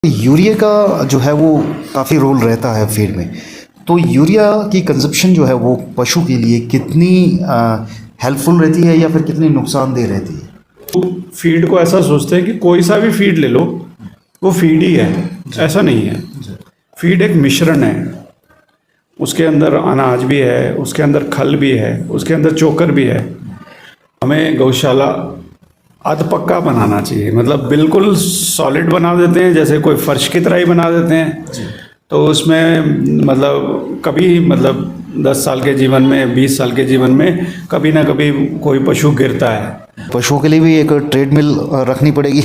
Urea का जो है वो काफ़ी रोल रहता है फीड में। तो यूरिया की कंजप्शन जो है वो पशु के लिए कितनी हेल्पफुल रहती है या फिर कितनी नुकसानदेह रहती है? तो फीड को ऐसा सोचते हैं कि कोई सा भी फीड ले लो, वो फीड ही है, ऐसा नहीं है। फीड एक मिश्रण है, उसके अंदर अनाज भी है, उसके अंदर खल भी है, उसके अंदर चोकर भी है। हमें गौशाला अध पक्का बनाना चाहिए, मतलब बिल्कुल सॉलिड बना देते हैं, जैसे कोई फर्श की तरह ही बना देते हैं। तो उसमें मतलब कभी 10 साल के जीवन में, 20 साल के जीवन में कभी ना कभी कोई पशु गिरता है। पशुओं के लिए भी एक ट्रेडमिल रखनी पड़ेगी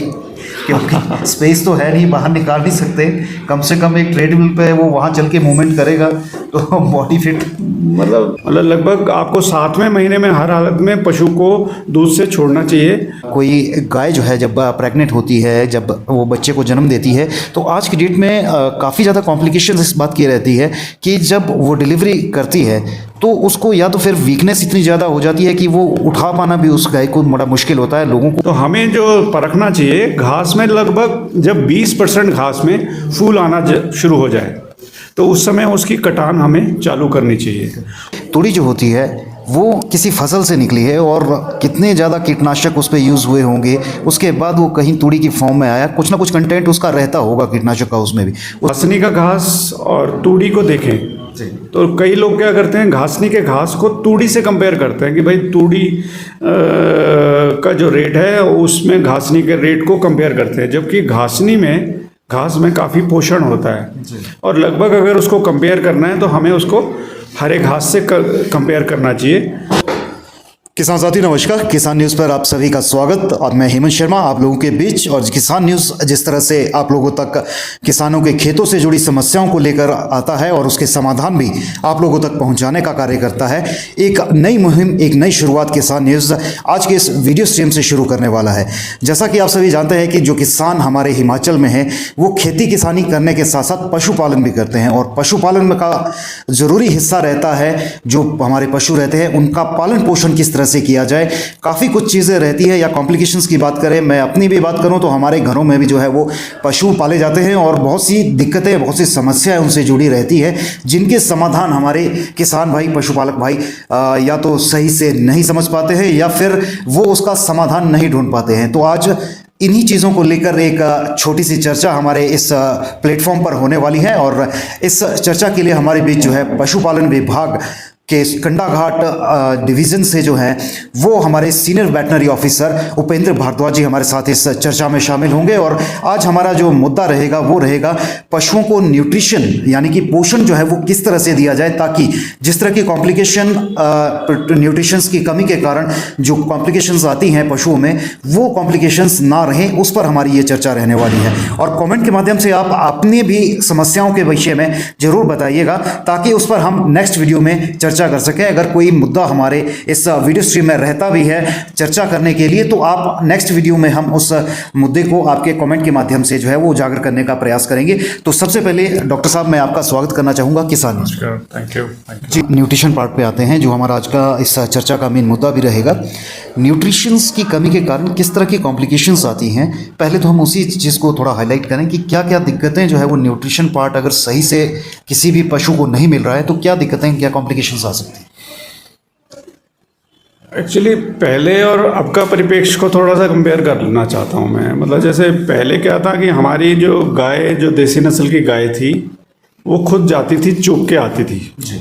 क्योंकि स्पेस तो है नहीं, बाहर निकाल नहीं सकते। कम से कम एक ट्रेडमिल पे वो वहाँ चल के मूवमेंट करेगा तो बॉडी फिट। मतलब लगभग आपको 7वें महीने में हर हालत में पशु को दूध से छोड़ना चाहिए। कोई गाय जो है जब प्रेग्नेंट होती है, जब वो बच्चे को जन्म देती है, तो आज की डेट में काफ़ी ज़्यादा कॉम्प्लिकेशंस इस बात की रहती है कि जब वो डिलीवरी करती है तो उसको या तो फिर वीकनेस इतनी ज़्यादा हो जाती है कि वो उठा पाना भी उस गाय को बड़ा मुश्किल होता है लोगों को। तो हमें जो परखना चाहिए, घास में लगभग जब 20% घास में फूल आना शुरू हो जाए तो उस समय उसकी कटान हमें चालू करनी चाहिए। तूड़ी जो होती है वो किसी फसल से निकली है और कितने ज़्यादा कीटनाशक उस पर यूज़ हुए होंगे, उसके बाद वो कहीं तूड़ी की फॉर्म में आया, कुछ ना कुछ कंटेंट उसका रहता होगा कीटनाशक का उसमें भी। घासनी का घास और तूड़ी को देखें तो कई लोग क्या करते हैं, घासनी के घास को तूड़ी से कंपेयर करते हैं कि भाई तूड़ी का जो रेट है उसमें घासनी के रेट को कंपेयर करते हैं, जबकि घास में काफ़ी पोषण होता है। और लगभग अगर उसको कंपेयर करना है तो हमें उसको हरे घास से कंपेयर करना चाहिए। किसान साथी नमस्कार, किसान न्यूज़ पर आप सभी का स्वागत। और मैं हेमंत शर्मा आप लोगों के बीच। और किसान न्यूज़ जिस तरह से आप लोगों तक किसानों के खेतों से जुड़ी समस्याओं को लेकर आता है और उसके समाधान भी आप लोगों तक पहुंचाने का कार्य करता है, एक नई मुहिम, एक नई शुरुआत किसान न्यूज़ आज के इस वीडियो स्ट्रीम से शुरू करने वाला है। जैसा कि आप सभी जानते हैं कि जो किसान हमारे हिमाचल में हैं वो खेती किसानी करने के साथ साथ पशुपालन भी करते हैं, और पशुपालन का ज़रूरी हिस्सा रहता है जो हमारे पशु रहते हैं उनका पालन पोषण किस तरह से किया जाए। काफ़ी कुछ चीज़ें रहती है, या कॉम्प्लिकेशंस की बात करें, मैं अपनी भी बात करूं तो हमारे घरों में भी जो है वो पशु पाले जाते हैं और बहुत सी दिक्कतें, बहुत सी समस्याएं उनसे जुड़ी रहती है, जिनके समाधान हमारे किसान भाई, पशुपालक भाई या तो सही से नहीं समझ पाते हैं या फिर वो उसका समाधान नहीं ढूंढ पाते हैं। तो आज इन्हीं चीज़ों को लेकर एक छोटी सी चर्चा हमारे इस प्लेटफॉर्म पर होने वाली है, और इस चर्चा के लिए हमारे बीच जो है पशुपालन विभाग के कंडाघाट डिवीज़न से जो है वो हमारे senior veterinary officer Upendra Bharadwaj ji हमारे साथ इस चर्चा में शामिल होंगे। और आज हमारा जो मुद्दा रहेगा वो रहेगा पशुओं को न्यूट्रिशन यानी कि पोषण जो है वो किस तरह से दिया जाए, ताकि जिस तरह की कॉम्प्लिकेशन, न्यूट्रिशंस की कमी के कारण जो कॉम्प्लिकेशंस आती हैं पशुओं में, वो कॉम्प्लिकेशंस ना रहें, उस पर हमारी ये चर्चा रहने वाली है। और कमेंट के माध्यम से आप अपनी भी समस्याओं के विषय में ज़रूर बताइएगा ताकि उस पर हम नेक्स्ट वीडियो में चर्चा कर सकें। अगर कोई मुद्दा हमारे इस वीडियो स्ट्रीम में रहता भी है चर्चा करने के लिए, तो आप नेक्स्ट वीडियो में हम उस मुद्दे को आपके कमेंट के माध्यम से जो है वो उजागर करने का प्रयास करेंगे। तो सबसे पहले डॉक्टर साहब मैं आपका स्वागत करना चाहूँगा किसान न्यूज़। थैंक यू जी, न्यूट्रिशन पार्ट पे आते हैं जो हमारा आज का इस चर्चा का मेन मुद्दा भी रहेगा। न्यूट्रिशंस की कमी के कारण किस तरह की कॉम्प्लिकेशंस आती हैं, पहले तो हम उसी चीज़ को थोड़ा हाईलाइट करें कि क्या क्या दिक्कतें जो है वो न्यूट्रिशन पार्ट अगर सही से किसी भी पशु को नहीं मिल रहा है तो क्या दिक्कतें, क्या कॉम्प्लिकेशंस आ सकती हैं। एक्चुअली पहले और अब का परिप्रेक्ष्य को थोड़ा सा कंपेयर करना चाहता हूँ मैं। मतलब जैसे पहले क्या था कि हमारी जो गाय, जो देसी नस्ल की गाय थी, वो खुद जाती थी, चुग के आती थी जी,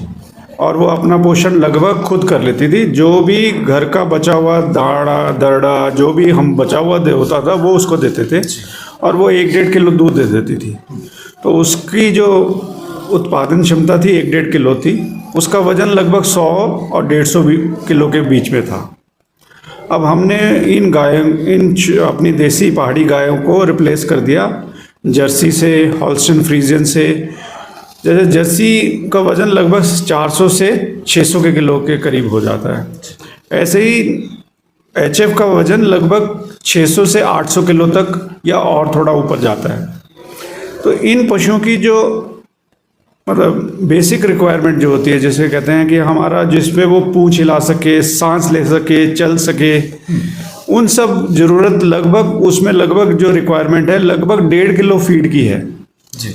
और वो अपना पोषण लगभग खुद कर लेती थी। जो भी घर का बचा हुआ दाड़ा दरड़ा जो भी हम बचा हुआ होता था वो उसको देते थे, और वो 1-1.5 किलो दूध दे देती थी। तो उसकी जो उत्पादन क्षमता थी 1-1.5 किलो थी, उसका वजन लगभग 100 और 150 किलो के बीच में था। अब हमने इन अपनी देसी पहाड़ी गायों को रिप्लेस कर दिया जर्सी से, हॉल्स्टीन फ्रीजियन से। जैसे जर्सी का वजन लगभग 400 से 600 के किलो के करीब हो जाता है, ऐसे ही एचएफ का वजन लगभग 600 से 800 किलो तक या और थोड़ा ऊपर जाता है। तो इन पशुओं की जो मतलब बेसिक रिक्वायरमेंट जो होती है, जैसे कहते हैं कि हमारा जिस पे वो पूंछ हिला सके, सांस ले सके, चल सके, उन सब ज़रूरत लगभग उसमें लगभग जो रिक्वायरमेंट है लगभग 1.5 किलो फीड की है। जी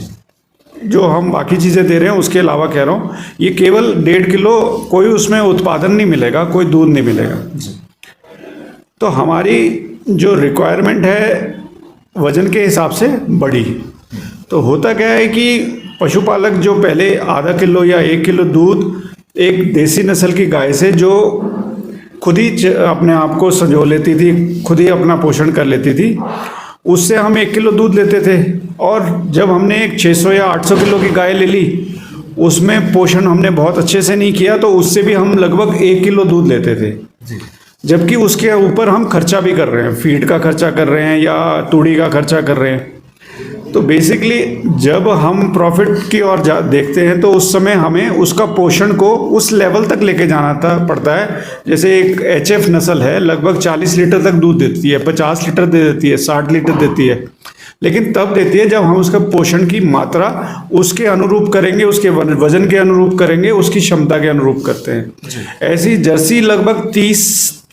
जो हम बाकी चीज़ें दे रहे हैं उसके अलावा कह रहा हूँ, ये केवल 1.5 किलो, कोई उसमें उत्पादन नहीं मिलेगा, कोई दूध नहीं मिलेगा। तो हमारी जो रिक्वायरमेंट है वजन के हिसाब से बड़ी। तो होता क्या है कि पशुपालक जो पहले आधा किलो या 1 किलो दूध एक देसी नस्ल की गाय से जो खुद ही अपने आप को संजो लेती थी, खुद ही अपना पोषण कर लेती थी, उससे हम 1 किलो दूध लेते थे। और जब हमने एक 600 या 800 किलो की गाय ले ली, उसमें पोषण हमने बहुत अच्छे से नहीं किया, तो उससे भी हम लगभग 1 किलो दूध लेते थे। जबकि उसके ऊपर हम खर्चा भी कर रहे हैं, फीड का खर्चा कर रहे हैं या तूड़ी का खर्चा कर रहे हैं। तो बेसिकली जब हम प्रॉफिट की ओर देखते हैं तो उस समय हमें उसका पोषण को उस लेवल तक लेके जाना पड़ता है। जैसे एक HF नस्ल है, लगभग 40 लीटर तक दूध देती है, 50 लीटर दे देती है, 60 लीटर देती है, लेकिन तब देती है जब हम उसका पोषण की मात्रा उसके अनुरूप करेंगे, उसके वजन के अनुरूप करेंगे, उसकी क्षमता के अनुरूप करते हैं। ऐसी जर्सी लगभग 30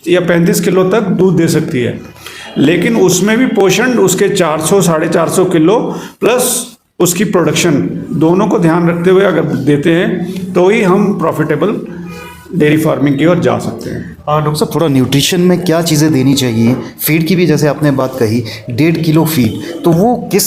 या 35 किलो तक दूध दे सकती है, लेकिन उसमें भी पोषण उसके 400 450 किलो प्लस उसकी प्रोडक्शन दोनों को ध्यान रखते हुए अगर देते हैं तो ही हम प्रॉफिटेबल डेयरी फार्मिंग की ओर जा सकते हैं। डॉक्टर साहब, थोड़ा न्यूट्रिशन में क्या चीज़ें देनी चाहिए? फीड की भी जैसे आपने बात कही 1.5 किलो फीड, तो वो किस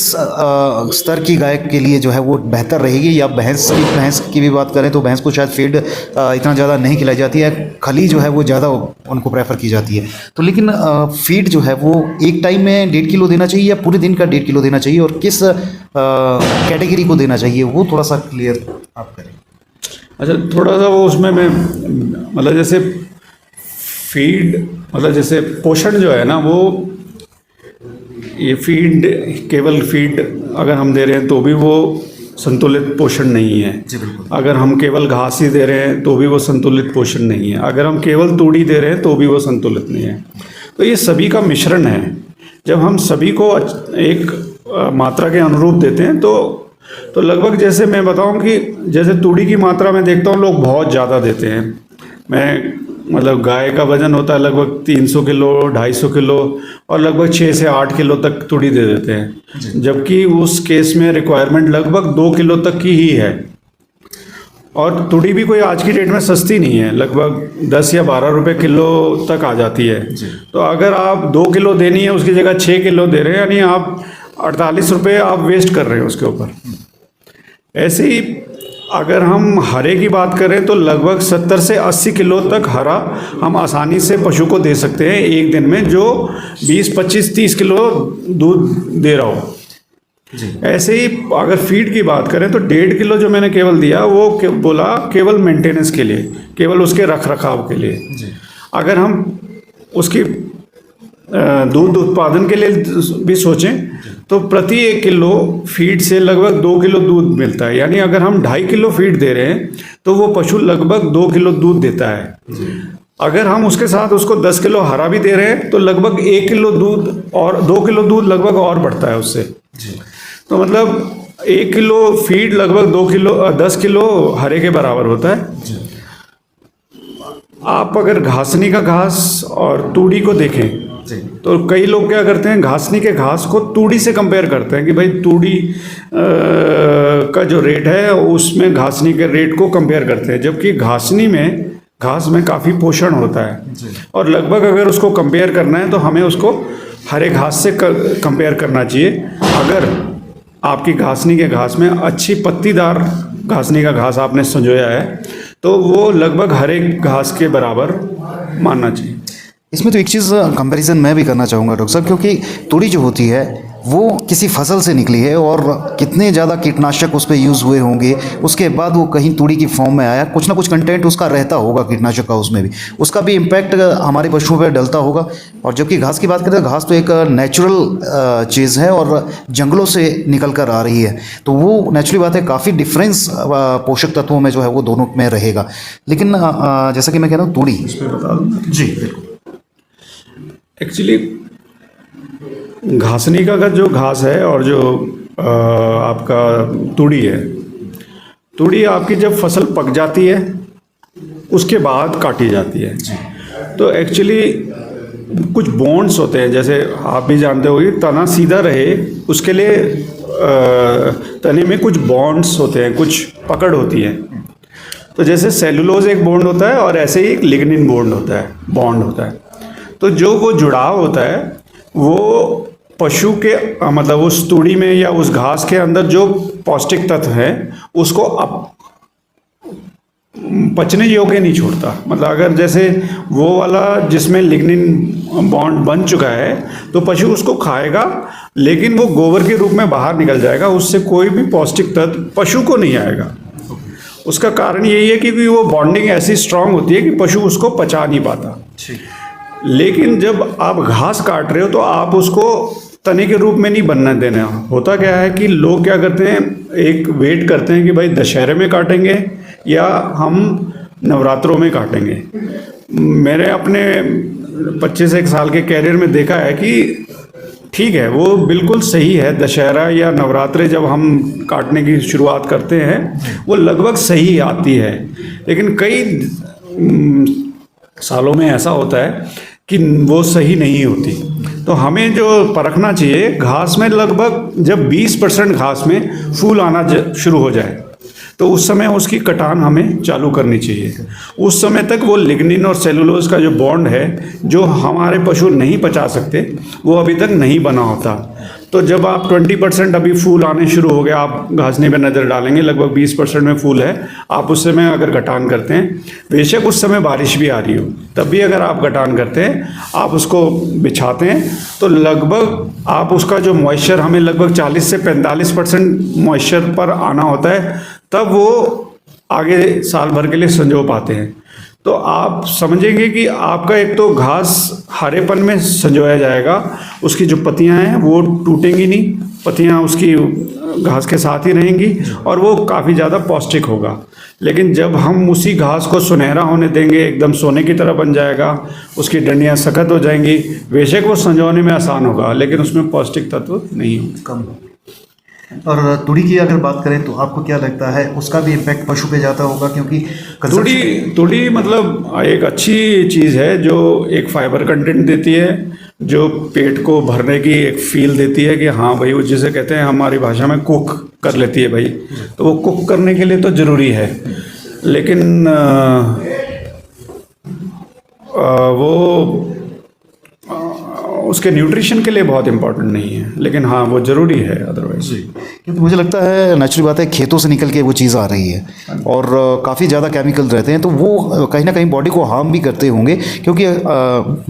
स्तर की गाय के लिए जो है वो बेहतर रहेगी? या भैंस की भी बात करें तो भैंस को शायद फीड इतना ज़्यादा नहीं खिलाई जाती है, खली जो है वो ज़्यादा उनको प्रेफर की जाती है। तो लेकिन फीड जो है वो एक टाइम में 1.5 किलो देना चाहिए या पूरे दिन का 1.5 किलो देना चाहिए, और किस कैटेगरी को देना चाहिए, वो थोड़ा सा क्लियर आप करें। अच्छा, थोड़ा सा वो उसमें मैं मतलब जैसे फीड, मतलब जैसे पोषण जो है ना, वो ये फीड, केवल फीड अगर हम दे रहे हैं तो भी वो संतुलित पोषण नहीं है। जी बिल्कुल। अगर हम केवल घास ही दे रहे हैं तो भी वो संतुलित पोषण नहीं है। अगर हम केवल तूड़ी दे रहे हैं तो भी वो संतुलित नहीं है। तो ये सभी का मिश्रण है। जब हम सभी को एक मात्रा के अनुरूप देते हैं तो लगभग जैसे मैं बताऊं कि जैसे तूड़ी की मात्रा में देखता हूं लोग बहुत ज़्यादा देते हैं। मैं मतलब गाय का वजन होता है लगभग 300 किलो 250 किलो और लगभग 6 से 8 किलो तक तूड़ी दे देते हैं, जबकि उस केस में रिक्वायरमेंट लगभग 2 किलो तक की ही है। और तूड़ी भी कोई आज की डेट में सस्ती नहीं है, लगभग 10 या 12 रुपए किलो तक आ जाती है। तो अगर आप 2 किलो देनी है उसकी जगह 6 किलो दे रहे हैं, यानी आप 48 रुपये आप वेस्ट कर रहे हैं उसके ऊपर। ऐसे ही अगर हम हरे की बात करें तो लगभग 70 से 80 किलो तक हरा हम आसानी से पशु को दे सकते हैं एक दिन में, जो 20, 25, 30 किलो दूध दे रहा हो। ऐसे ही अगर फीड की बात करें तो 1.5 किलो जो मैंने केवल दिया वो बोला केवल मेंटेनेंस के लिए, केवल उसके रख रखाव के लिए। अगर हम उसकी दूध उत्पादन के लिए भी सोचें तो प्रति 1 किलो फीड से लगभग 2 किलो दूध मिलता है। यानी अगर हम 2.5 किलो फीड दे रहे हैं तो वो पशु लगभग 2 किलो दूध देता है। अगर हम उसके साथ उसको 10 किलो हरा भी दे रहे हैं तो लगभग 1 किलो दूध और 2 किलो दूध लगभग और बढ़ता है उससे। तो मतलब 1 किलो फीड लगभग 10 किलो हरे के बराबर होता है। आप अगर घासनी का घास और तूड़ी को देखें तो कई लोग क्या करते हैं, घासनी के घास को तूड़ी से कंपेयर करते हैं कि भाई तूड़ी का जो रेट है उसमें घासनी के रेट को कंपेयर करते हैं, जबकि घास में काफ़ी पोषण होता है। और लगभग अगर उसको कंपेयर करना है तो हमें उसको हरे घास से कंपेयर करना चाहिए। अगर आपकी घासनी के घास में अच्छी पत्तीदार घासनी का घास आपने संजोया है तो वो लगभग हरे घास के बराबर मानना चाहिए। इसमें तो एक चीज़ कंपैरिजन मैं भी करना चाहूँगा डॉक्टर साहब, क्योंकि तूड़ी जो होती है वो किसी फसल से निकली है और कितने ज़्यादा कीटनाशक उस पर यूज़ हुए होंगे, उसके बाद वो कहीं तूड़ी की फॉर्म में आया, कुछ ना कुछ कंटेंट उसका रहता होगा कीटनाशक का, उसमें भी उसका भी इम्पैक्ट हमारे पशुओं पर डलता होगा। और जबकि घास की बात करें तो घास तो एक नेचुरल चीज़ है और जंगलों से निकल कर आ रही है, तो वो नेचुरली बात है काफ़ी डिफरेंस पोषक तत्वों में जो है वो दोनों में रहेगा। लेकिन जैसा कि मैं कह रहा हूँ तूड़ी, इस पर बता दूँ जी बिल्कुल। एक्चुअली घासनी का जो घास है और जो आपका तूड़ी है, तूड़ी आपकी जब फसल पक जाती है उसके बाद काटी जाती है। तो एक्चुअली कुछ बॉन्ड्स होते हैं, जैसे आप भी जानते होंगे, तना सीधा रहे उसके लिए तने में कुछ बॉन्ड्स होते हैं, कुछ पकड़ होती है। तो जैसे सेलुलोज एक बॉन्ड होता है और ऐसे ही एक लिग्निन बॉन्ड होता है। तो जो वो जुड़ाव होता है वो पशु के मतलब उस तूड़ी में या उस घास के अंदर जो पौष्टिक तत्व है उसको पचने योग्य नहीं छोड़ता। मतलब अगर जैसे वो वाला जिसमें लिग्निन बॉन्ड बन चुका है तो पशु उसको खाएगा, लेकिन वो गोबर के रूप में बाहर निकल जाएगा, उससे कोई भी पौष्टिक तत्व पशु को नहीं आएगा। उसका कारण यही है कि वो बॉन्डिंग ऐसी स्ट्रांग होती है कि पशु उसको पचा नहीं पाता। लेकिन जब आप घास काट रहे हो तो आप उसको तने के रूप में नहीं बनने देना। होता क्या है कि लोग क्या करते हैं, एक वेट करते हैं कि भाई दशहरे में काटेंगे या हम नवरात्रों में काटेंगे। मेरे अपने 25 साल के कैरियर में देखा है कि ठीक है, वो बिल्कुल सही है, दशहरा या नवरात्रे जब हम काटने की शुरुआत करते हैं वो लगभग सही आती है। लेकिन कई सालों में ऐसा होता है कि वो सही नहीं होती। तो हमें जो परखना चाहिए, घास में लगभग जब 20% घास में फूल आना शुरू हो जाए तो उस समय उसकी कटान हमें चालू करनी चाहिए। उस समय तक वो लिग्निन और सेलुलोज का जो बॉन्ड है जो हमारे पशु नहीं पचा सकते वो अभी तक नहीं बना होता। तो जब आप 20% अभी फूल आने शुरू हो गए, आप घासनी पे नज़र डालेंगे लगभग 20% में फूल है, आप उस समय अगर कटान करते हैं, बेशक उस समय बारिश भी आ रही हो, तब भी अगर आप कटान करते हैं, आप उसको बिछाते हैं तो लगभग आप उसका जो मॉइस्चर, हमें लगभग 40 से 45% मॉइस्चर पर आना होता है, तब वो आगे साल भर के लिए संजो पाते हैं। तो आप समझेंगे कि आपका एक तो घास हरेपन में संजोया जाएगा, उसकी जो पत्तियां हैं वो टूटेंगी नहीं, पत्तियां उसकी घास के साथ ही रहेंगी और वो काफ़ी ज़्यादा पौष्टिक होगा। लेकिन जब हम उसी घास को सुनहरा होने देंगे, एकदम सोने की तरह बन जाएगा, उसकी डंडियां सख्त हो जाएंगी, बेशक वो संजोने में आसान होगा लेकिन उसमें पौष्टिक तत्व नहीं होंगे, कम। और तूड़ी की अगर बात करें तो आपको क्या लगता है उसका भी इम्पैक्ट पशु पे जाता होगा? क्योंकि तूड़ी मतलब एक अच्छी चीज़ है जो एक फाइबर कंटेंट देती है, जो पेट को भरने की एक फील देती है कि हाँ भाई, वो जिसे कहते हैं हमारी भाषा में कुक कर लेती है भाई, तो वो कुक करने के लिए तो ज़रूरी है। लेकिन वो उसके न्यूट्रिशन के लिए बहुत इंपॉर्टेंट नहीं है, लेकिन हाँ वो ज़रूरी है अदरवाइज। क्योंकि मुझे लगता है नेचुरल बात है, खेतों से निकल के वो चीज़ आ रही है और काफ़ी ज़्यादा केमिकल रहते हैं, तो वो कहीं ना कहीं बॉडी को हार्म भी करते होंगे, क्योंकि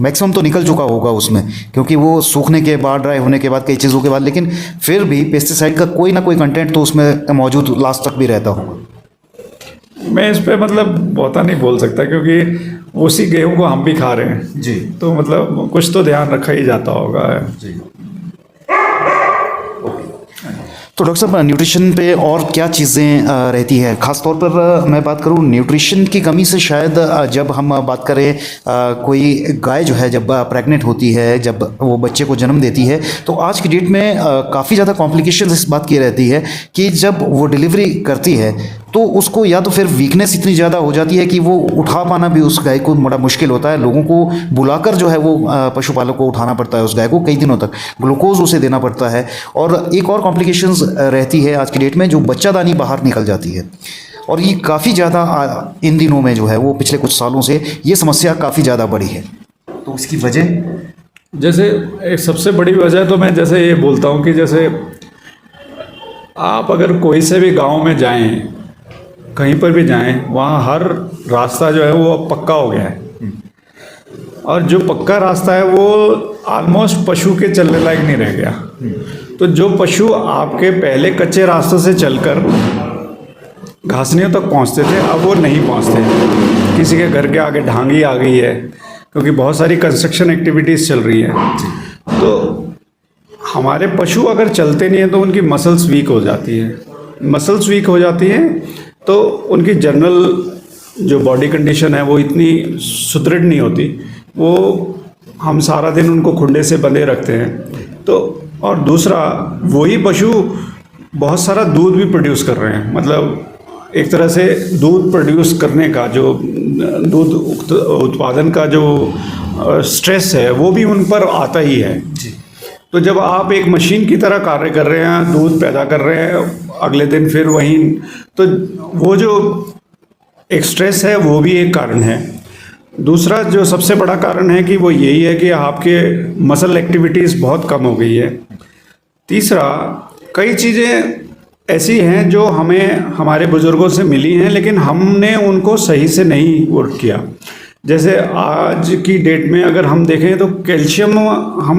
मैक्सिमम तो निकल चुका होगा उसमें, क्योंकि वो सूखने के बाद, ड्राई होने के बाद, कई चीज़ों के बाद, लेकिन फिर भी पेस्टिसाइड का कोई ना कोई कंटेंट तो उसमें मौजूद लास्ट तक भी रहता होगा। मैं इस पे मतलब बहुता नहीं बोल सकता, क्योंकि उसी गेहूं को हम भी खा रहे हैं जी, तो मतलब कुछ तो ध्यान रखा ही जाता होगा जी। तो डॉक्टर साहब, न्यूट्रिशन पे और क्या चीज़ें रहती हैं? ख़ास तौर पर मैं बात करूँ न्यूट्रिशन की कमी से, शायद जब हम बात करें कोई गाय जो है जब प्रेग्नेंट होती है, जब वो बच्चे को जन्म देती है, तो आज की डेट में काफ़ी ज़्यादा कॉम्प्लिकेशंस इस बात की रहती है कि जब वो डिलीवरी करती है तो उसको या तो फिर वीकनेस इतनी ज़्यादा हो जाती है कि वो उठा पाना भी उस गाय को बड़ा मुश्किल होता है। लोगों को बुलाकर जो है वो पशुपालक को उठाना पड़ता है उस गाय को, कई दिनों तक ग्लूकोज उसे देना पड़ता है। और एक और कॉम्प्लिकेशंस रहती है आज की डेट में, जो बच्चादानी बाहर निकल जाती है, और ये काफ़ी ज़्यादा इन दिनों में जो है वो पिछले कुछ सालों से ये समस्या काफ़ी ज़्यादा बढ़ी है। तो उसकी वजह, जैसे एक सबसे बड़ी वजह तो मैं जैसे ये बोलता हूँ कि जैसे आप अगर कोई से भी गांव में जाएं, कहीं पर भी जाएं, वहाँ हर रास्ता जो है वो पक्का हो गया है, और जो पक्का रास्ता है वो ऑलमोस्ट पशु के चलने लायक नहीं रह गया। तो जो पशु आपके पहले कच्चे रास्तों से चलकर घासनियों तक पहुँचते थे, अब वो नहीं पहुँचते। किसी के घर के आगे ढांगी आ गई है, क्योंकि बहुत सारी कंस्ट्रक्शन एक्टिविटीज़ चल रही हैं। तो हमारे पशु अगर चलते नहीं हैं तो उनकी मसल्स वीक हो जाती है। मसल्स वीक हो जाती हैं तो उनकी जनरल जो बॉडी कंडीशन है वो इतनी सुदृढ़ नहीं होती। वो हम सारा दिन उनको खुंडे से बंधे रखते हैं। तो और दूसरा, वही पशु बहुत सारा दूध भी प्रोड्यूस कर रहे हैं। मतलब एक तरह से दूध प्रोड्यूस करने का जो दूध उत्पादन का जो स्ट्रेस है वो भी उन पर आता ही है। जी। तो जब आप एक मशीन की तरह कार्य कर रहे हैं, दूध पैदा कर रहे हैं, अगले दिन फिर वहीं, तो वो जो एक स्ट्रेस है वो भी एक कारण है। दूसरा जो सबसे बड़ा कारण है कि वो यही है कि आपके मसल एक्टिविटीज़ बहुत कम हो गई है। तीसरा, कई चीज़ें ऐसी हैं जो हमें हमारे बुज़ुर्गों से मिली हैं लेकिन हमने उनको सही से नहीं वर्क किया। जैसे आज की डेट में अगर हम देखें तो कैल्शियम हम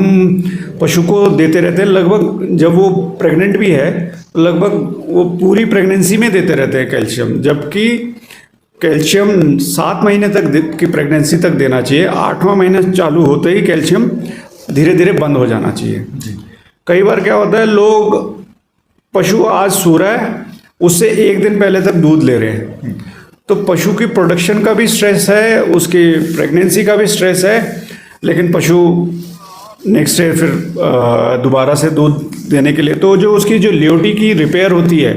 पशु को देते रहते हैं, लगभग जब वो प्रेग्नेंट भी है तो लगभग वो पूरी प्रेगनेंसी में देते रहते हैं कैल्शियम, जबकि कैल्शियम 7 महीने तक की प्रेगनेंसी तक देना चाहिए। 8वां महीना चालू होते ही कैल्शियम धीरे धीरे बंद हो जाना चाहिए। कई बार क्या होता है, लोग पशु आज सो रहा है उससे 1 दिन पहले तक दूध ले रहे हैं, तो पशु की प्रोडक्शन का भी स्ट्रेस है, उसकी प्रेगनेंसी का भी स्ट्रेस है, लेकिन पशु नेक्स्ट डे फिर दोबारा से दूध देने के लिए, तो जो उसकी जो ल्योटी की रिपेयर होती है,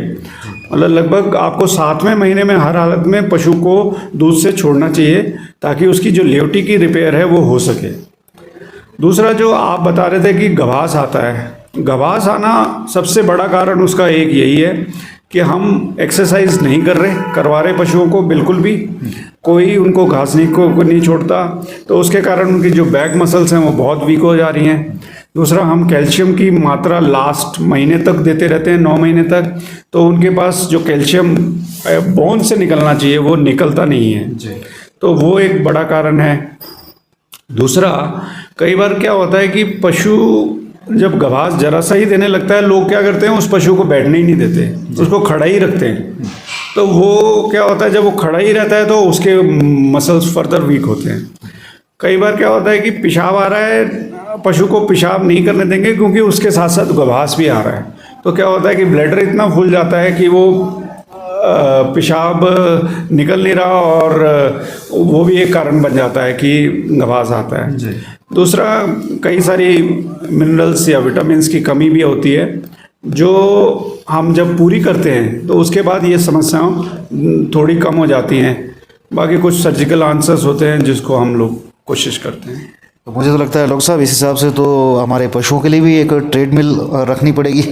मतलब लगभग आपको 7वें महीने में हर हालत में पशु को दूध से छोड़ना चाहिए ताकि उसकी जो ल्योटी की रिपेयर है वो हो सके। दूसरा जो आप बता रहे थे कि गभास आता है, गभास आना सबसे बड़ा कारण उसका एक यही है कि हम एक्सरसाइज नहीं करवा रहे पशुओं को, बिल्कुल भी कोई उनको घास नहीं छोड़ता, तो उसके कारण उनकी जो बैक मसल्स हैं वो बहुत वीक हो जा रही हैं। दूसरा, हम कैल्शियम की मात्रा लास्ट महीने तक देते रहते हैं, 9 महीने तक, तो उनके पास जो कैल्शियम बोन से निकलना चाहिए वो निकलता नहीं है, तो वो एक बड़ा कारण है। दूसरा, कई बार क्या होता है कि पशु जब घास जरा सा ही देने लगता है, लोग क्या करते हैं उस पशु को बैठने ही नहीं देते, उसको खड़ा ही रखते हैं, तो वो क्या होता है जब वो खड़ा ही रहता है तो उसके मसल्स फर्दर वीक होते हैं। कई बार क्या होता है कि पेशाब आ रहा है, पशु को पेशाब नहीं करने देंगे क्योंकि उसके साथ साथ घास भी आ रहा है, तो क्या होता है कि ब्लैडर इतना फूल जाता है कि वो पेशाब निकल नहीं रहा, और वो भी एक कारण बन जाता है कि घास आता है। दूसरा, कई सारी मिनरल्स या विटामिन्स की कमी भी होती है, जो हम जब पूरी करते हैं तो उसके बाद ये समस्याएं थोड़ी कम हो जाती हैं। बाकी कुछ सर्जिकल आंसर्स होते हैं जिसको हम लोग कोशिश करते हैं। तो मुझे तो लगता है डॉक्टर साहब इस हिसाब से तो हमारे पशुओं के लिए भी एक ट्रेडमिल रखनी पड़ेगी,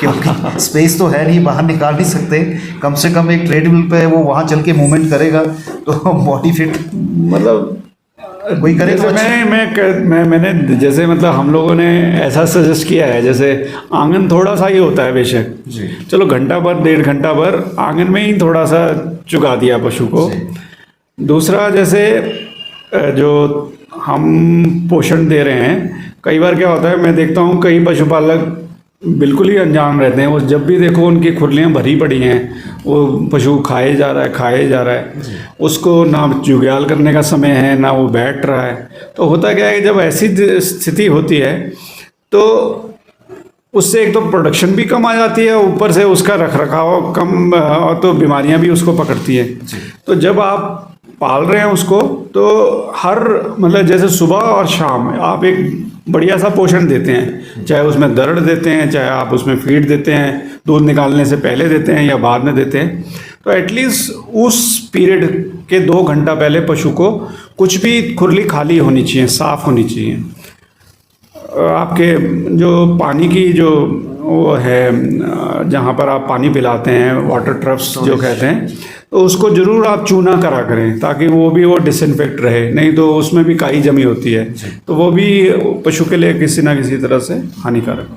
क्योंकि स्पेस तो है नहीं, बाहर निकाल नहीं सकते, कम से कम एक ट्रेडमिल पे वो वहाँ चल के मूवमेंट करेगा तो बॉडी फिट मतलब कोई करे तो मैंने जैसे मतलब हम लोगों ने ऐसा सजेस्ट किया है, जैसे आंगन थोड़ा सा ही होता है बेशक, चलो घंटा भर 1.5 घंटा भर आंगन में ही थोड़ा सा चुगा दिया पशु को। दूसरा, जैसे जो हम पोषण दे रहे हैं, कई बार क्या होता है मैं देखता हूँ कई पशुपालक बिल्कुल ही अनजान रहते हैं, वो जब भी देखो उनकी खुरलियाँ भरी पड़ी हैं, वो पशु खाए जा रहा है, उसको ना जुगाल करने का समय है ना वो बैठ रहा है। तो होता क्या है कि जब ऐसी स्थिति होती है तो उससे एक तो प्रोडक्शन भी कम आ जाती है, ऊपर से उसका रखरखाव कम, और तो बीमारियां भी उसको पकड़ती हैं। तो जब आप पाल रहे हैं उसको तो हर मतलब जैसे सुबह और शाम आप एक बढ़िया सा पोषण देते हैं, चाहे उसमें दरड़ देते हैं, चाहे आप उसमें फीड देते हैं, दूध निकालने से पहले देते हैं या बाद में देते हैं, तो एटलीस्ट उस पीरियड के 2 घंटा पहले पशु को कुछ भी खुरली खाली होनी चाहिए, साफ़ होनी चाहिए। आपके जो पानी की जो वो है जहाँ पर आप पानी पिलाते हैं, वाटर ट्रफ्स जो कहते हैं, तो उसको ज़रूर आप चूना करा करें ताकि वो भी वो डिसइंफेक्ट रहे, नहीं तो उसमें भी काई जमी होती है, तो वो भी पशु के लिए किसी ना किसी तरह से हानिकारक है।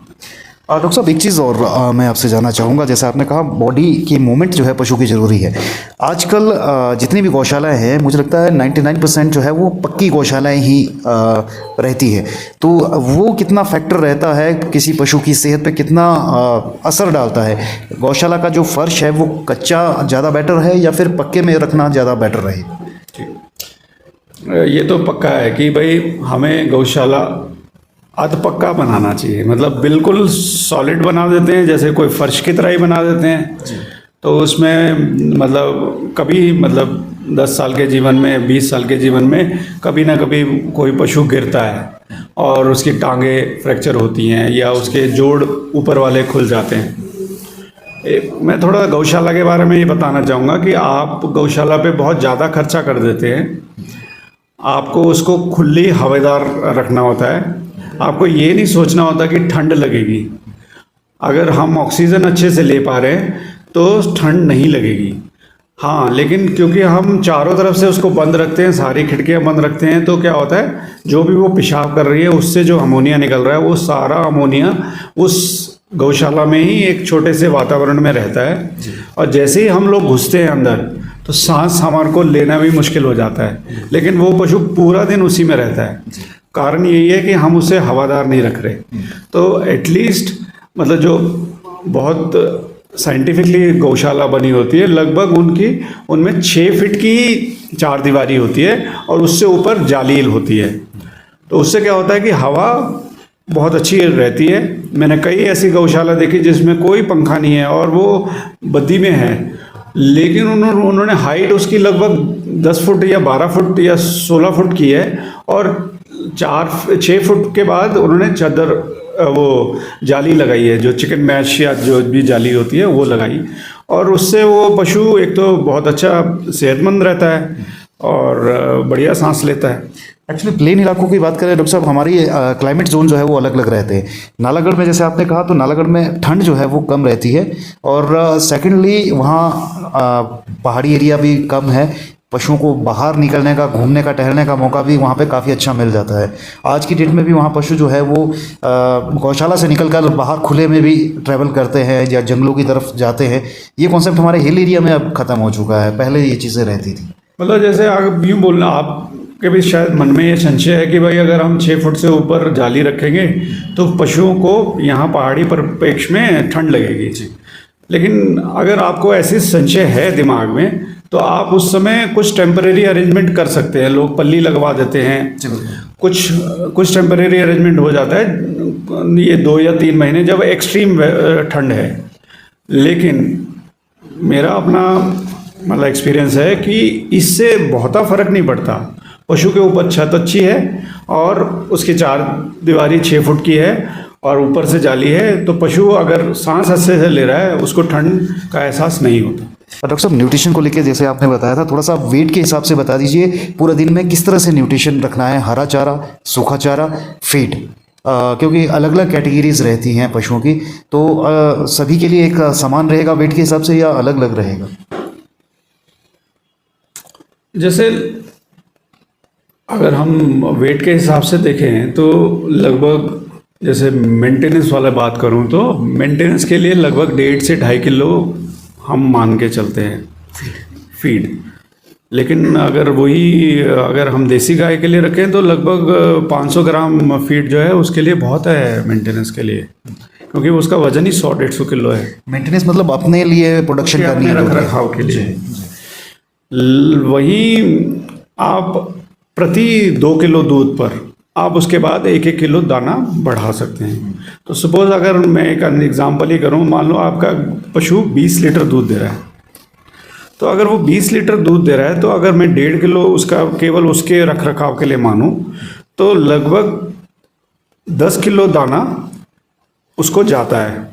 डॉक्टर साहब एक चीज़ और मैं आपसे जानना चाहूँगा, जैसे आपने कहा बॉडी की मूवमेंट जो है पशु की ज़रूरी है। आजकल जितनी भी गौशालाएं हैं, मुझे लगता है 99% जो है वो पक्की गौशालाएं ही रहती है, तो वो कितना फैक्टर रहता है किसी पशु की सेहत पे, कितना असर डालता है? गौशाला का जो फर्श है वो कच्चा ज़्यादा बेटर है या फिर पक्के में रखना ज़्यादा बेटर रहे? ये तो पक्का है कि भाई हमें गौशाला अध पक्का बनाना चाहिए, मतलब बिल्कुल सॉलिड बना देते हैं, जैसे कोई फर्श की तरह ही बना देते हैं, तो उसमें मतलब कभी मतलब 10 साल के जीवन में, 20 साल के जीवन में कभी ना कभी कोई पशु गिरता है और उसकी टांगे फ्रैक्चर होती हैं या उसके जोड़ ऊपर वाले खुल जाते हैं। मैं थोड़ा गौशाला के बारे में ये बताना चाहूँगा कि आप गौशाला पे बहुत ज़्यादा खर्चा कर देते हैं। आपको उसको खुली हवादार रखना होता है। आपको ये नहीं सोचना होता कि ठंड लगेगी। अगर हम ऑक्सीजन अच्छे से ले पा रहे हैं तो ठंड नहीं लगेगी। हाँ, लेकिन क्योंकि हम चारों तरफ से उसको बंद रखते हैं, सारी खिड़कियां बंद रखते हैं, तो क्या होता है, जो भी वो पेशाब कर रही है उससे जो अमोनिया निकल रहा है, वो सारा अमोनिया उस गौशाला में ही एक छोटे से वातावरण में रहता है। और जैसे ही हम लोग घुसते हैं अंदर तो सांस हमारे को लेना भी मुश्किल हो जाता है। लेकिन वो पशु पूरा दिन उसी में रहता है। कारण यही है कि हम उसे हवादार नहीं रख रहे। तो एटलीस्ट मतलब जो बहुत साइंटिफिकली गौशाला बनी होती है, लगभग उनमें 6 फीट की चार दीवारी होती है और उससे ऊपर जाली होती है। तो उससे क्या होता है कि हवा बहुत अच्छी रहती है। मैंने कई ऐसी गौशाला देखी जिसमें कोई पंखा नहीं है और वो बद्दी में है, लेकिन उन्होंने हाइट उसकी लगभग 10 फुट या 12 फुट या 16 फुट की है और 4-6 फुट के बाद उन्होंने चादर वो जाली लगाई है, जो चिकन मैश या जो भी जाली होती है वो लगाई। और उससे वो पशु एक तो बहुत अच्छा सेहतमंद रहता है और बढ़िया सांस लेता है। एक्चुअली प्लेन इलाकों की बात करें डॉक्टर साहब, हमारी क्लाइमेट जोन जो है वो अलग अलग रहते हैं। नालागढ़ में जैसे आपने कहा, तो नालागढ़ में ठंड जो है वो कम रहती है और सेकेंडली वहाँ पहाड़ी एरिया भी कम है। पशुओं को बाहर निकलने का, घूमने का, टहलने का मौका भी वहाँ पे काफ़ी अच्छा मिल जाता है। आज की डेट में भी वहाँ पशु जो है वो गौशाला से निकलकर बाहर खुले में भी ट्रैवल करते हैं या जंगलों की तरफ जाते हैं। ये कॉन्सेप्ट हमारे हिल एरिया में अब ख़त्म हो चुका है, पहले ये चीज़ें रहती थी। मतलब जैसे आप यूँ बोलना, आपके भी शायद मन में ये संशय है कि भाई अगर हम 6 फुट से ऊपर जाली रखेंगे तो पशुओं को यहाँ पहाड़ी परिप्रेक्ष्य में ठंड लगेगी। लेकिन अगर आपको ऐसी संशय है दिमाग में तो आप उस समय कुछ टेम्परेरी अरेंजमेंट कर सकते हैं। लोग पल्ली लगवा देते हैं, कुछ टेम्परेरी अरेंजमेंट हो जाता है ये 2 या 3 महीने जब एक्सट्रीम ठंड है। लेकिन मेरा अपना मतलब एक्सपीरियंस है कि इससे बहुता फर्क नहीं पड़ता। पशु के ऊपर छत अच्छी है और उसकी चार दीवारी 6 फुट की है और ऊपर से जाली है, तो पशु अगर सांस अच्छे से ले रहा है उसको ठंड का एहसास नहीं होता। डॉक्टर साहब, न्यूट्रिशन को लेकर जैसे आपने बताया था, थोड़ा सा वेट के हिसाब से बता दीजिए, पूरे दिन में किस तरह से न्यूट्रिशन रखना है? हरा चारा, सूखा चारा, फीड, क्योंकि अलग अलग कैटेगरीज रहती हैं पशुओं की, तो सभी के लिए एक समान रहेगा वेट के हिसाब से या अलग अलग रहेगा? जैसे अगर हम वेट के हिसाब से देखें तो लगभग, जैसे मेंटेनेंस वाला बात करूं तो मेंटेनेंस के लिए लगभग 1.5 से 2.5 किलो हम मान के चलते हैं फीड। लेकिन अगर हम देसी गाय के लिए रखें तो लगभग 500 ग्राम फीड जो है उसके लिए बहुत है मेंटेनेंस के लिए, क्योंकि उसका वजन ही 100-150 किलो है। मेंटेनेंस मतलब अपने लिए प्रोडक्शन करनी है, रख रखाव के लिए। वहीं आप प्रति 2 किलो दूध पर आप उसके बाद 1-1 किलो दाना बढ़ा सकते हैं। तो सपोज अगर मैं एक एग्जांपल ही करूं, मान लो आपका पशु 20 लीटर दूध दे रहा है, तो अगर वो 20 लीटर दूध दे रहा है तो अगर मैं 1.5 किलो उसका केवल उसके रख रखाव के लिए मानूं तो लगभग 10 किलो दाना उसको जाता है।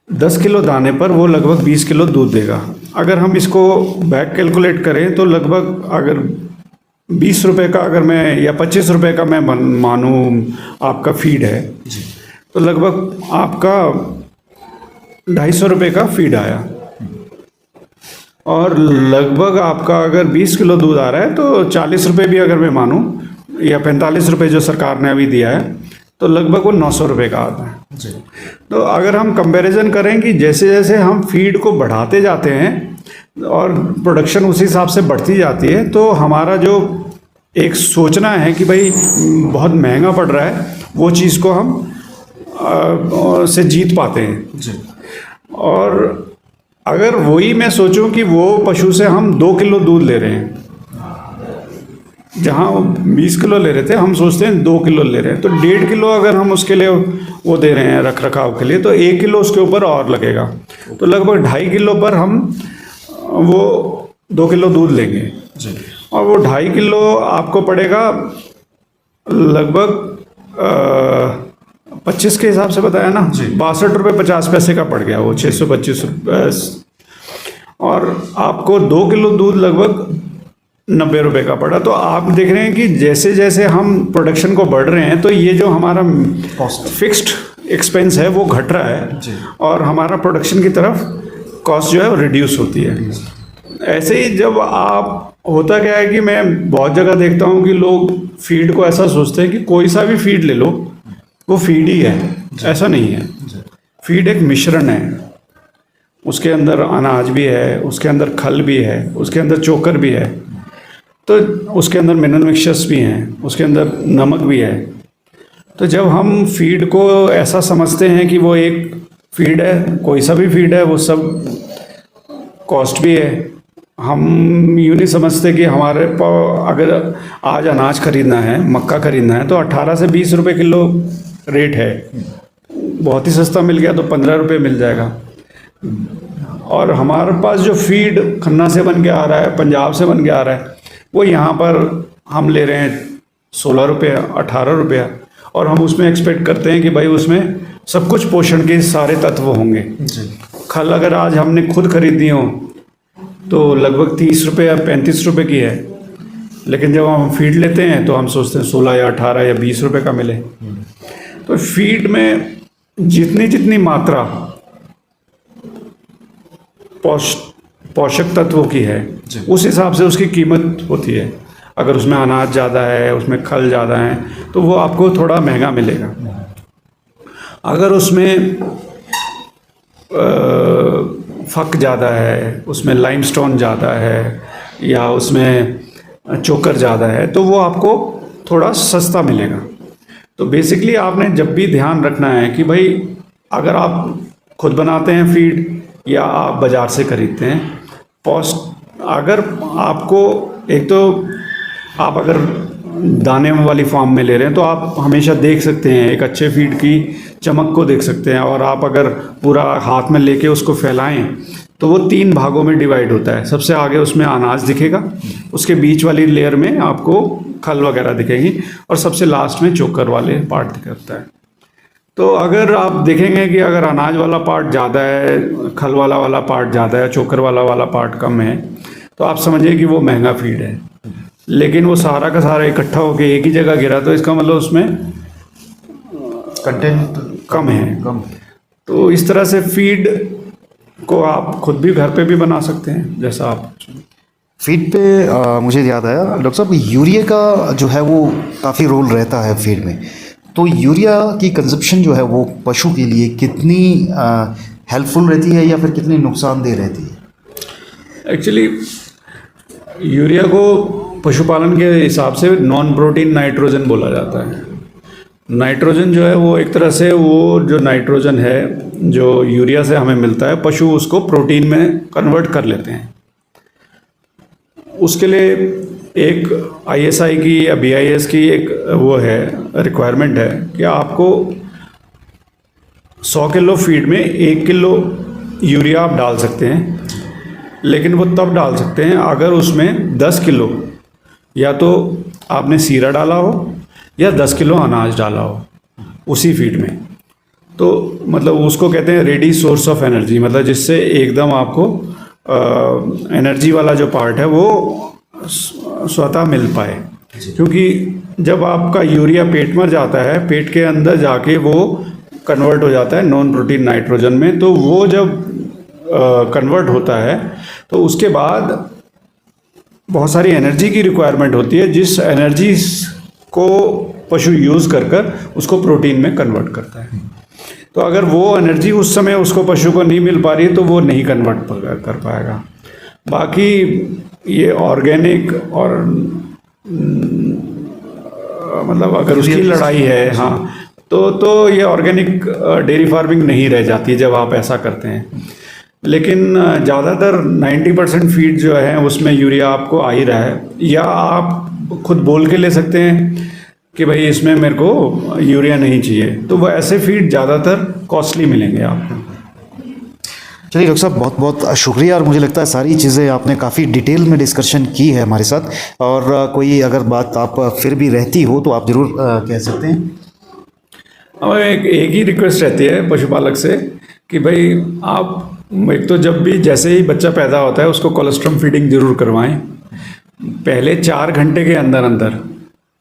10 किलो दाने पर वो लगभग 20 किलो दूध देगा। अगर हम इसको बैक कैलकुलेट करें तो लगभग अगर 20 रुपये का अगर मैं या 25 रुपये का मैं मानूं आपका फीड है, तो लगभग आपका 250 रुपये का फीड आया। और लगभग आपका अगर 20 किलो दूध आ रहा है तो 40 रुपये भी अगर मैं मानूं या 45 रुपये जो सरकार ने अभी दिया है, तो लगभग वो 900 रुपये का आता है। तो अगर हम कंपैरिजन करें कि जैसे जैसे हम फीड को बढ़ाते जाते हैं और प्रोडक्शन उसी हिसाब से बढ़ती जाती है, तो हमारा जो एक सोचना है कि भाई बहुत महंगा पड़ रहा है, वो चीज़ को हम से जीत पाते हैं। और अगर वही मैं सोचूं कि वो पशु से हम 2 किलो दूध ले रहे हैं, जहाँ 20 किलो ले रहे थे हम सोचते हैं 2 किलो ले रहे हैं, तो 1.5 किलो अगर हम उसके लिए वो दे रहे हैं रख रखाव के लिए, तो 1 किलो उसके ऊपर और लगेगा। तो लगभग 2.5 किलो पर हम वो 2 किलो दूध लेंगे और वो 2.5 किलो आपको पड़ेगा लगभग 25 के हिसाब से बताया ना, 62 रुपये 50 पैसे का पड़ गया वो, 625 रुपये। और आपको 2 किलो दूध लगभग 90 रुपए का पड़ा। तो आप देख रहे हैं कि जैसे जैसे हम प्रोडक्शन को बढ़ रहे हैं तो ये जो हमारा फिक्स्ड एक्सपेंस है वो घट रहा है और हमारा प्रोडक्शन की तरफ कॉस्ट जो है वो रिड्यूस होती है। ऐसे ही जब आप होता क्या है कि मैं बहुत जगह देखता हूँ कि लोग फीड को ऐसा सोचते हैं कि कोई सा भी फीड ले लो वो फीड ही है। ऐसा नहीं है। फीड एक मिश्रण है, उसके अंदर अनाज भी है, उसके अंदर खल भी है, उसके अंदर चोकर भी है, तो उसके अंदर मिनरल मिक्सचर्स भी हैं, उसके अंदर नमक भी है। तो जब हम फीड को ऐसा समझते हैं कि वो एक फीड है, कोई सा भी फीड है, वो सब कॉस्ट भी है, हम यूँ नहीं समझते कि हमारे अगर आज अनाज खरीदना है, मक्का खरीदना है तो 18 से 20 रुपए किलो रेट है। बहुत ही सस्ता मिल गया तो 15 रुपये मिल जाएगा। और हमारे पास जो फीड खन्ना से बन के आ रहा है, पंजाब से बन के आ रहा है, वो यहाँ पर हम ले रहे हैं 16 रुपये 18 रुपया, और हम उसमें एक्सपेक्ट करते हैं कि भाई उसमें सब कुछ पोषण के सारे तत्व होंगे। खल अगर आज हमने खुद खरीदनी हो तो लगभग 30 रुपये या 35 रुपये की है, लेकिन जब हम फीड लेते हैं तो हम सोचते हैं 16 या 18 या 20 रुपये का मिले। तो फीड में जितनी जितनी मात्रा पोषक तत्वों की है उस हिसाब से उसकी कीमत होती है। अगर उसमें अनाज ज़्यादा है, उसमें खल ज़्यादा है, तो वो आपको थोड़ा महंगा मिलेगा। अगर उसमें फक ज़्यादा है, उसमें लाइमस्टोन ज़्यादा है, या उसमें चोकर ज़्यादा है, तो वो आपको थोड़ा सस्ता मिलेगा। तो बेसिकली आपने जब भी ध्यान रखना है कि भाई अगर आप खुद बनाते हैं फीड या आप बाज़ार से खरीदते हैं, अगर आपको एक तो आप अगर दाने वाली फार्म में ले रहे हैं तो आप हमेशा देख सकते हैं, एक अच्छे फीड की चमक को देख सकते हैं। और आप अगर पूरा हाथ में लेके उसको फैलाएं तो वो 3 भागों में डिवाइड होता है। सबसे आगे उसमें अनाज दिखेगा, उसके बीच वाली लेयर में आपको खल वगैरह दिखेगी, और सबसे लास्ट में चोकर वाले पार्ट दिखता है। तो अगर आप देखेंगे कि अगर अनाज वाला पार्ट ज़्यादा है, खल वाला पार्ट ज़्यादा है, चोकर वाला पार्ट कम है, तो आप समझिए कि वो महंगा फीड है। लेकिन वो सारा का सारा इकट्ठा होकर एक ही जगह गिरा तो इसका मतलब उसमें कंटेंट कम है। तो इस तरह से फीड को आप खुद भी घर पे भी बना सकते हैं, जैसा आप फीड पे मुझे याद आया डॉक्टर साहब, यूरिया का जो है वो काफ़ी रोल रहता है फीड में। तो यूरिया की कंजप्शन जो है वो पशु के लिए कितनी हेल्पफुल रहती है या फिर कितनी नुकसानदेह रहती है? एक्चुअली यूरिया को पशुपालन के हिसाब से नॉन प्रोटीन नाइट्रोजन बोला जाता है। नाइट्रोजन जो है वो एक तरह से वो जो नाइट्रोजन है जो यूरिया से हमें मिलता है, पशु उसको प्रोटीन में कन्वर्ट कर लेते हैं। उसके लिए एक ISI की या BIS की एक वो है रिक्वायरमेंट है कि आपको 100 किलो फीड में 1 किलो यूरिया आप डाल सकते हैं, लेकिन वो तब डाल सकते हैं अगर उसमें 10 किलो या तो आपने सीरा डाला हो या 10 किलो अनाज डाला हो उसी फीड में। तो मतलब उसको कहते हैं रेडी सोर्स ऑफ एनर्जी, मतलब जिससे एकदम आपको एनर्जी वाला जो पार्ट है वो स्वतः मिल पाए। क्योंकि जब आपका यूरिया पेट में जाता है, पेट के अंदर जाके वो कन्वर्ट हो जाता है नॉन प्रोटीन नाइट्रोजन में। तो वो जब कन्वर्ट होता है तो उसके बाद बहुत सारी एनर्जी की रिक्वायरमेंट होती है, जिस एनर्जी को पशु यूज़ कर उसको प्रोटीन में कन्वर्ट करता है। तो अगर वो एनर्जी उस समय उसको पशु को नहीं मिल पा रही है तो वो नहीं कन्वर्ट कर पाएगा। बाकी ये ऑर्गेनिक और मतलब अगर उसकी लड़ाई है, हाँ, तो ये ऑर्गेनिक डेयरी फार्मिंग नहीं रह जाती जब आप ऐसा करते हैं। लेकिन ज़्यादातर 90% फीड जो है उसमें यूरिया आपको आ ही रहा है, या आप खुद बोल के ले सकते हैं कि भाई इसमें मेरे को यूरिया नहीं चाहिए, तो वो ऐसे फीड ज़्यादातर कॉस्टली मिलेंगे आपको। चलिए डॉक्टर साहब, बहुत बहुत शुक्रिया। और मुझे लगता है सारी चीज़ें आपने काफ़ी डिटेल में डिस्कशन की है हमारे साथ, और कोई अगर बात आप फिर भी रहती हो तो आप ज़रूर कह सकते हैं। हमें एक ही रिक्वेस्ट रहती है पशुपालक से कि भाई आप एक तो जब भी जैसे ही बच्चा पैदा होता है उसको कोलेस्ट्रम फीडिंग ज़रूर करवाएं। पहले 4 घंटे के अंदर अंदर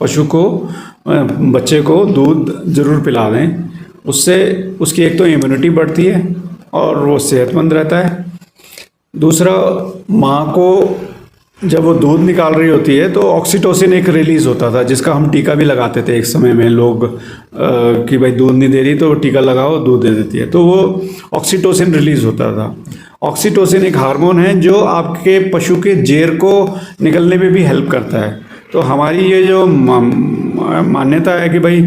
पशु को बच्चे को दूध ज़रूर पिला दें। उससे उसकी एक तो इम्यूनिटी बढ़ती है और वो सेहतमंद रहता है। दूसरा, माँ को जब वो दूध निकाल रही होती है तो ऑक्सीटोसिन एक रिलीज़ होता था, जिसका हम टीका भी लगाते थे एक समय में लोग कि भाई दूध नहीं दे रही तो टीका लगाओ, दूध दे देती है। तो वो ऑक्सीटोसिन रिलीज़ होता था। ऑक्सीटोसिन एक हार्मोन है जो आपके पशु के जेर को निकलने में भी हेल्प करता है। तो हमारी ये जो मान्यता है कि भाई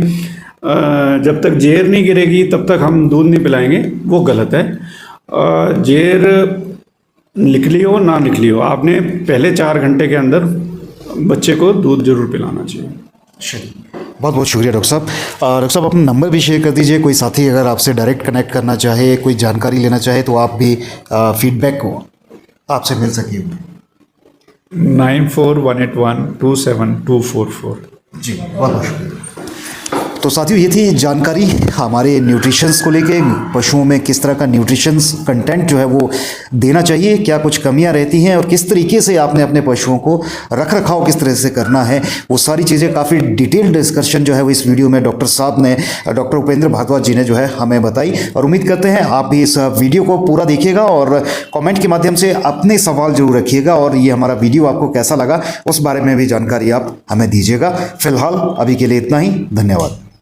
जब तक जेर नहीं गिरेगी तब तक हम दूध नहीं पिलाएंगे, वो गलत है। जेर निकली हो ना निकली हो, आपने पहले 4 घंटे के अंदर बच्चे को दूध जरूर पिलाना चाहिए। बहुत बहुत शुक्रिया डॉक्टर साहब। डॉक्टर साहब अपना नंबर भी शेयर कर दीजिए, कोई साथी अगर आपसे डायरेक्ट कनेक्ट करना चाहे, कोई जानकारी लेना चाहे तो आप भी फीडबैक को आपसे मिल सके। 9418127244। जी बहुत बहुत शुक्रिया। तो साथियों ये थी जानकारी हमारे न्यूट्रिशंस को लेके, पशुओं में किस तरह का न्यूट्रिशंस कंटेंट जो है वो देना चाहिए, क्या कुछ कमियां रहती हैं और किस तरीके से आपने अपने पशुओं को रख रखाव किस तरह से करना है, वो सारी चीज़ें काफ़ी डिटेल्ड डिस्कशन जो है वो इस वीडियो में डॉक्टर साहब ने, डॉक्टर उपेंद्र भारद्वाज जी ने जो है हमें बताई। और उम्मीद करते हैं आप भी इस वीडियो को पूरा देखिएगा और कॉमेंट के माध्यम से अपने सवाल जरूर रखिएगा और ये हमारा वीडियो आपको कैसा लगा उस बारे में भी जानकारी आप हमें दीजिएगा। फिलहाल अभी के लिए इतना ही, धन्यवाद।